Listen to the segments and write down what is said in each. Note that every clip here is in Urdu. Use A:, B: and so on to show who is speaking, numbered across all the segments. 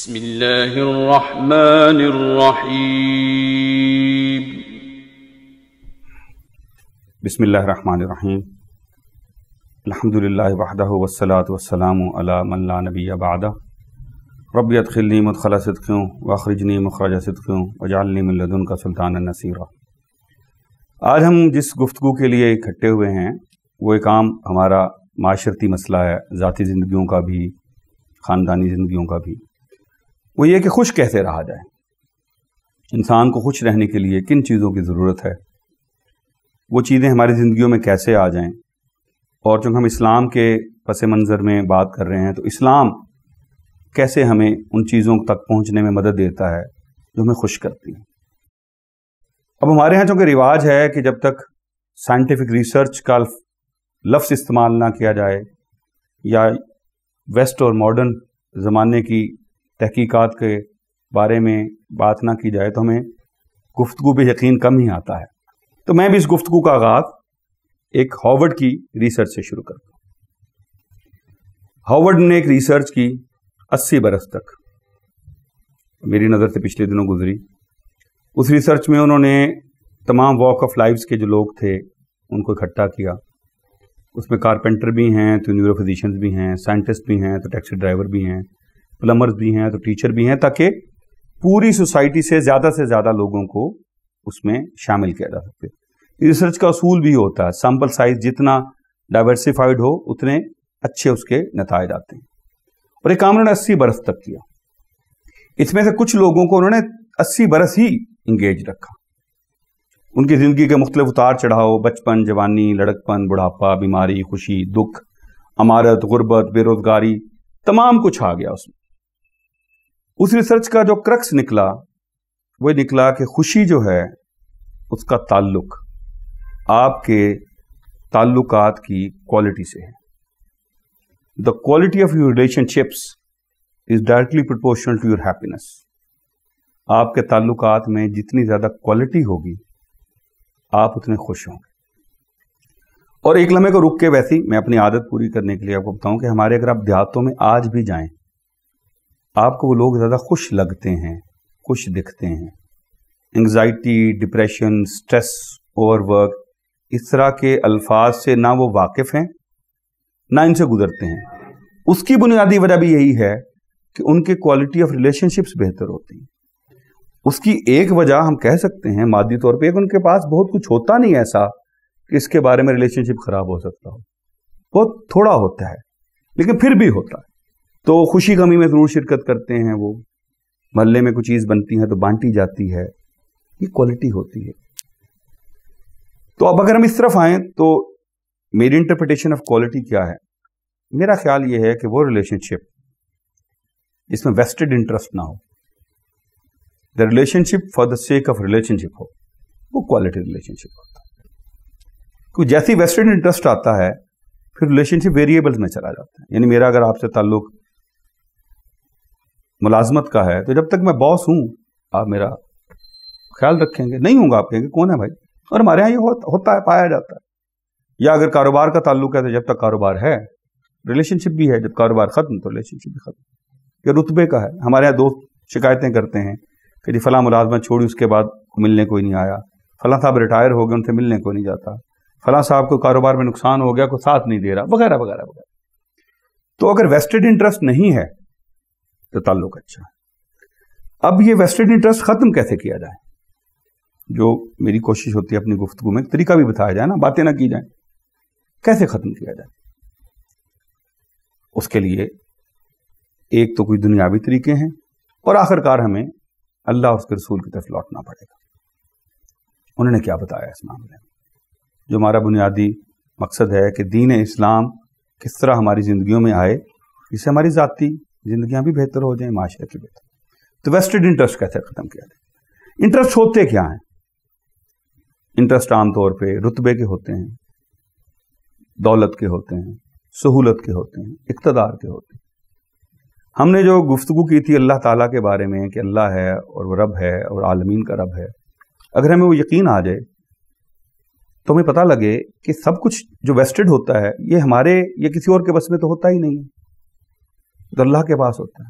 A: بسم اللہ الرحمن الرحیم
B: بسم اللہ الرحمن الرحیم الحمدللہ وحدہ والصلاة والسلام علی من لا نبی بعدہ رب ادخلنی مدخل صدق واخرجنی مخرج صدق واجعلنی من لدنک سلطانا نصیرا۔ آج ہم جس گفتگو کے لیے اکٹھے ہوئے ہیں وہ ایک عام ہمارا معاشرتی مسئلہ ہے، ذاتی زندگیوں کا بھی خاندانی زندگیوں کا بھی۔ وہ یہ کہ خوش کیسے رہا جائے، انسان کو خوش رہنے کے لیے کن چیزوں کی ضرورت ہے، وہ چیزیں ہماری زندگیوں میں کیسے آ جائیں۔ اور چونکہ ہم اسلام کے پس منظر میں بات کر رہے ہیں تو اسلام کیسے ہمیں ان چیزوں تک پہنچنے میں مدد دیتا ہے جو ہمیں خوش کرتی ہیں۔ اب ہمارے ہاں چونکہ رواج ہے کہ جب تک سائنٹیفک ریسرچ کا لفظ استعمال نہ کیا جائے یا ویسٹ اور ماڈرن زمانے کی تحقیقات کے بارے میں بات نہ کی جائے تو ہمیں گفتگو پہ یقین کم ہی آتا ہے۔ تو میں بھی اس گفتگو کا آغاز ایک ہارورڈ کی ریسرچ سے شروع کرتا ہوں۔ ہارورڈ نے ایک ریسرچ کی 80 برس تک، میری نظر سے پچھلے دنوں گزری۔ اس ریسرچ میں انہوں نے تمام واک آف لائفز کے جو لوگ تھے ان کو اکٹھا کیا۔ اس میں کارپینٹر بھی ہیں تو نیورو فزیشنز بھی ہیں، سائنٹسٹ بھی ہیں تو ٹیکسی ڈرائیور بھی ہیں، پلمبرز بھی ہیں تو ٹیچر بھی ہیں، تاکہ پوری سوسائٹی سے زیادہ لوگوں کو اس میں شامل کیا جا سکے۔ ریسرچ کا اصول بھی ہوتا ہے سیمپل سائز جتنا ڈائیورسیفائڈ ہو اتنے اچھے اس کے نتائج آتے ہیں۔ اور یہ کام انہوں نے 80 برس تک کیا۔ اس میں سے کچھ لوگوں کو انہوں نے 80 برس ہی انگیج رکھا، ان کی زندگی کے مختلف اتار چڑھاؤ، بچپن، جوانی، لڑکپن، بڑھاپا، بیماری، خوشی، دکھ، امارت، غربت، بے روزگاری، تمام کچھ آ گیا اس میں۔ اس ریسرچ کا جو کرکس نکلا وہ نکلا کہ خوشی جو ہے اس کا تعلق آپ کے تعلقات کی کوالٹی سے ہے۔ The quality of your relationships is directly proportional to your happiness۔ آپ کے تعلقات میں جتنی زیادہ کوالٹی ہوگی آپ اتنے خوش ہوں گے۔ اور ایک لمحے کو رک کے ویسے ہی میں اپنی عادت پوری کرنے کے لیے آپ کو بتاؤں کہ ہمارے اگر آپ دیہاتوں میں آج بھی جائیں آپ کو وہ لوگ زیادہ خوش لگتے ہیں، خوش دکھتے ہیں۔ Anxiety, depression, stress, overwork, اس طرح کے الفاظ سے نہ وہ واقف ہیں نہ ان سے گزرتے ہیں۔ اس کی بنیادی وجہ بھی یہی ہے کہ ان کے کوالٹی آف ریلیشن شپس بہتر ہوتی ہیں۔ اس کی ایک وجہ ہم کہہ سکتے ہیں مادی طور پہ کہ ان کے پاس بہت کچھ ہوتا نہیں ایسا کہ اس کے بارے میں ریلیشن شپ خراب ہو سکتا ہو، بہت تھوڑا ہوتا ہے لیکن پھر بھی ہوتا ہے۔ تو خوشی غمی میں ضرور شرکت کرتے ہیں، وہ محلے میں کوئی چیز بنتی ہے تو بانٹی جاتی ہے، یہ کوالٹی ہوتی ہے۔ تو اب اگر ہم اس طرف آئیں تو میری انٹرپریٹیشن آف کوالٹی کیا ہے؟ میرا خیال یہ ہے کہ وہ ریلیشن شپ جس میں ویسٹڈ انٹرسٹ نہ ہو، the relationship for the sake of relationship ہو، وہ کوالٹی ریلیشن شپ ہوتا ہے۔ کیونکہ جیسی ویسٹڈ انٹرسٹ آتا ہے پھر ریلیشن شپ ویریبلز میں چلا جاتا ہے۔ یعنی میرا اگر آپ سے تعلق ملازمت کا ہے تو جب تک میں باس ہوں آپ میرا خیال رکھیں گے، نہیں ہوں گا آپ کہیں گے کون ہے بھائی، اور ہمارے یہاں یہ ہوتا ہے، پایا جاتا ہے۔ یا اگر کاروبار کا تعلق ہے تو جب تک کاروبار ہے ریلیشن شپ بھی ہے، جب کاروبار ختم تو ریلیشن شپ بھی ختم۔ یا رتبے کا ہے، ہمارے یہاں دوست شکایتیں کرتے ہیں کہ جی فلاں ملازمت چھوڑی اس کے بعد ملنے کوئی نہیں آیا، فلاں صاحب ریٹائر ہو گئے ان سے ملنے کو نہیں جاتا، فلاں صاحب کو کاروبار میں نقصان ہو گیا کوئی ساتھ نہیں دے رہا، وغیرہ وغیرہ وغیرہ۔ تو اگر ویسٹڈ انٹرسٹ نہیں ہے تو تعلق اچھا ہے۔ اب یہ ویسٹڈ انٹرسٹ ختم کیسے کیا جائے، جو میری کوشش ہوتی ہے اپنی گفتگو میں طریقہ بھی بتایا جائے نا، باتیں نہ کی جائیں، کیسے ختم کیا جائے۔ اس کے لیے ایک تو کوئی دنیاوی طریقے ہیں اور آخر کار ہمیں اللہ اور اس کے رسول کی طرف لوٹنا پڑے گا۔ انہوں نے کیا بتایا اس معاملے میں؟ جو ہمارا بنیادی مقصد ہے کہ دین اسلام کس طرح ہماری زندگیوں میں آئے جس سے ہماری ذاتی زندگیاں بھی بہتر ہو جائیں، معاشرے کی بہتر۔ تو ویسٹڈ انٹرسٹ کیسے ختم کیا جائے؟ انٹرسٹ ہوتے کیا ہیں؟ انٹرسٹ عام طور پہ رتبے کے ہوتے ہیں، دولت کے ہوتے ہیں، سہولت کے ہوتے ہیں، اقتدار کے ہوتے ہیں۔ ہم نے جو گفتگو کی تھی اللہ تعالیٰ کے بارے میں کہ اللہ ہے اور وہ رب ہے اور عالمین کا رب ہے، اگر ہمیں وہ یقین آ جائے تو ہمیں پتہ لگے کہ سب کچھ جو ویسٹڈ ہوتا ہے یہ ہمارے یا کسی اور کے بس میں تو ہوتا ہی نہیں ہے، تو اللہ کے پاس ہوتا ہے۔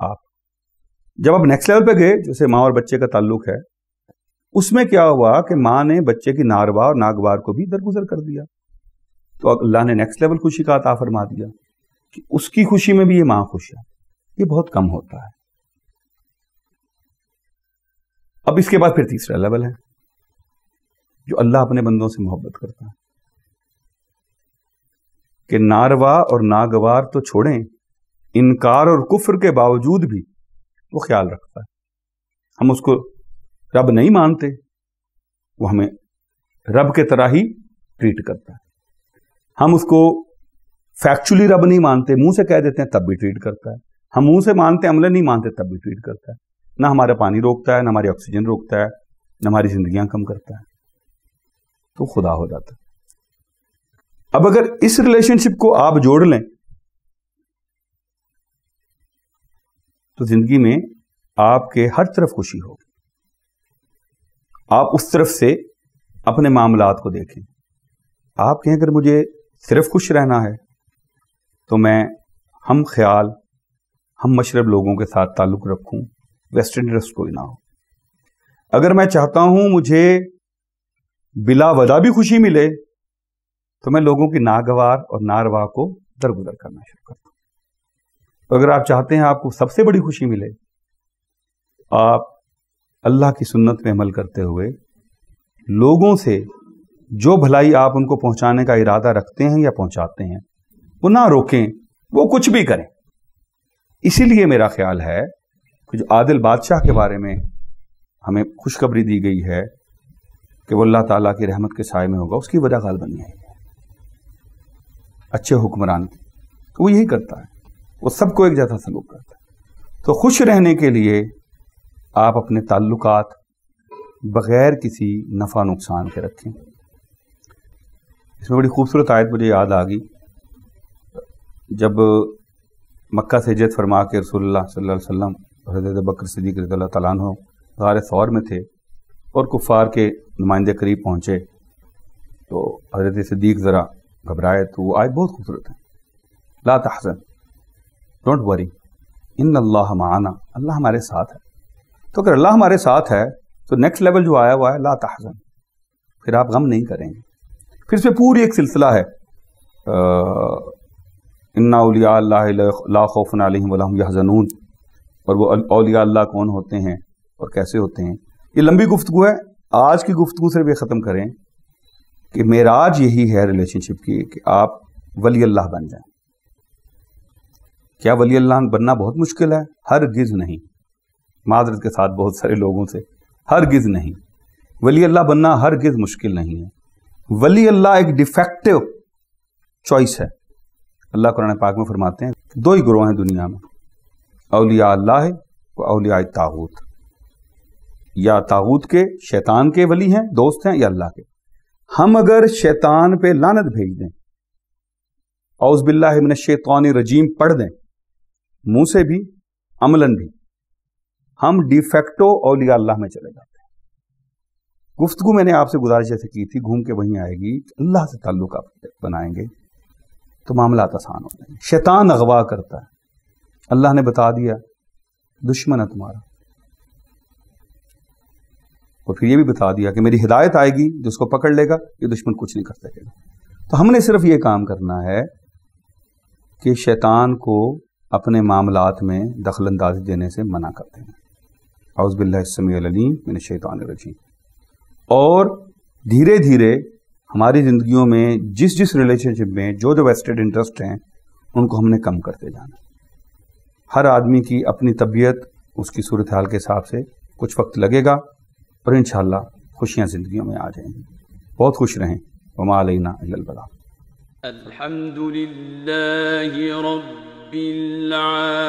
B: آپ جب آپ نیکسٹ لیول پہ گئے، جیسے ماں اور بچے کا تعلق ہے، اس میں کیا ہوا کہ ماں نے بچے کی ناروا اور ناگوار کو بھی درگزر کر دیا، تو اللہ نے نیکسٹ لیول خوشی کا عطا فرما دیا کہ اس کی خوشی میں بھی یہ ماں خوش ہے۔ یہ بہت کم ہوتا ہے۔ اب اس کے بعد پھر تیسرا لیول ہے جو اللہ اپنے بندوں سے محبت کرتا ہے کہ ناروا اور ناگوار تو چھوڑیں، انکار اور کفر کے باوجود بھی وہ خیال رکھتا ہے۔ ہم اس کو رب نہیں مانتے، وہ ہمیں رب کے طرح ہی ٹریٹ کرتا ہے۔ ہم اس کو فیکچولی رب نہیں مانتے، منہ سے کہہ دیتے ہیں تب بھی ٹریٹ کرتا ہے۔ ہم منہ سے مانتے ہیں، عمل نہیں مانتے تب بھی ٹریٹ کرتا ہے۔ نہ ہمارا پانی روکتا ہے، نہ ہماری آکسیجن روکتا ہے، نہ ہماری زندگیاں کم کرتا ہے، تو خدا ہو جاتا ہے۔ اب اگر اس ریلیشن شپ کو آپ جوڑ لیں تو زندگی میں آپ کے ہر طرف خوشی ہوگی۔ آپ اس طرف سے اپنے معاملات کو دیکھیں۔ آپ کہیں اگر مجھے صرف خوش رہنا ہے تو میں ہم خیال، ہم مشرب لوگوں کے ساتھ تعلق رکھوں، ویسٹ انٹرسٹ کوئی نہ ہو۔ اگر میں چاہتا ہوں مجھے بلا وجہ بھی خوشی ملے تو میں لوگوں کی ناگوار اور ناروا کو درگزر کرنا شروع کرتا ہوں۔ تو اگر آپ چاہتے ہیں آپ کو سب سے بڑی خوشی ملے، آپ اللہ کی سنت پہ عمل کرتے ہوئے لوگوں سے جو بھلائی آپ ان کو پہنچانے کا ارادہ رکھتے ہیں یا پہنچاتے ہیں وہ نہ روکیں، وہ کچھ بھی کریں۔ اسی لیے میرا خیال ہے کہ جو عادل بادشاہ کے بارے میں ہمیں خوشخبری دی گئی ہے کہ وہ اللہ تعالیٰ کی رحمت کے سائے میں ہوگا، اس کی وجہ غالباً یہی ہے، اچھے حکمران کی، وہ یہی کرتا ہے، وہ سب کو ایک جیسا سلوک کرتا ہے۔ تو خوش رہنے کے لیے آپ اپنے تعلقات بغیر کسی نفع نقصان کے رکھیں۔ اس میں بڑی خوبصورت آیت مجھے یاد آ گئی، جب مکہ سے ہجرت فرما کے رسول اللہ صلی اللہ علیہ وسلم حضرت بکر صدیق رضی اللہ تعالیٰ عنہ غار ثور میں تھے اور کفار کے نمائندے قریب پہنچے تو حضرت صدیق ذرا گھبرائے، تو وہ آیت بہت خوبصورت ہے، لا تحزن، ڈونٹ وری، ان اللہ معنا، اللہ ہمارے ساتھ ہے۔ تو اگر اللہ ہمارے ساتھ ہے تو نیکسٹ لیول جو آیا ہوا ہے لا تحزن، پھر آپ غم نہیں کریں گے۔ پھر اس میں پوری ایک سلسلہ ہے، ان اولیاء اللہ لا خوف علیہم ولا ھم یحزنون، اور وہ اولیاء اللہ کون ہوتے ہیں اور کیسے ہوتے ہیں۔ یہ لمبی گفتگو ہے، آج کی گفتگو سے بھی ختم کریں کہ معراج یہی ہے ریلیشن شپ کی کہ آپ ولی اللہ بن جائیں۔ کیا ولی اللہ بننا بہت مشکل ہے؟ ہرگز نہیں، معذرت کے ساتھ بہت سارے لوگوں سے، ہرگز نہیں، ولی اللہ بننا ہرگز مشکل نہیں ہے۔ ولی اللہ ایک ڈیفیکٹو چوائس ہے۔ اللہ قرآن پاک میں فرماتے ہیں دو ہی گروہ ہیں دنیا میں، اولیاء اللہ و اولیاء طاغوت، یا طاغوت کے شیطان کے ولی ہیں، دوست ہیں، یا اللہ کے۔ ہم اگر شیطان پہ لعنت بھیج دیں، اعوذ باللہ من الشیطان الرجیم پڑھ دیں، منہ سے بھی عملاً بھی، ہم ڈی فیکٹو اولیاء اللہ میں چلے جاتے ہیں۔ گفتگو میں نے آپ سے گزارش جیسے کی تھی، گھوم کے وہیں آئے گی، اللہ سے تعلق آپ بنائیں گے تو معاملات آسان ہو جائیں گے۔ شیطان اغوا کرتا ہے، اللہ نے بتا دیا دشمن ہے تمہارا، اور پھر یہ بھی بتا دیا کہ میری ہدایت آئے گی، جس کو پکڑ لے گا یہ دشمن کچھ نہیں کر سکے گا۔ تو ہم نے صرف یہ کام کرنا ہے کہ شیطان کو اپنے معاملات میں دخل اندازی دینے سے منع کرتے ہیں۔ اعوذ باللہ السمیع العلیم من الشیطان الرجیم۔ اور دھیرے دھیرے ہماری زندگیوں میں جس ریلیشن شپ میں جو ویسٹڈ انٹرسٹ ہیں ان کو ہم نے کم کرتے جانا۔ ہر آدمی کی اپنی طبیعت، اس کی صورتحال کے حساب سے کچھ وقت لگے گا، اور انشاءاللہ خوشیاں زندگیوں میں آ جائیں گی۔ بہت خوش رہیں، وما علینا الا البلاغ۔
A: الحمد للہ رب العالمین۔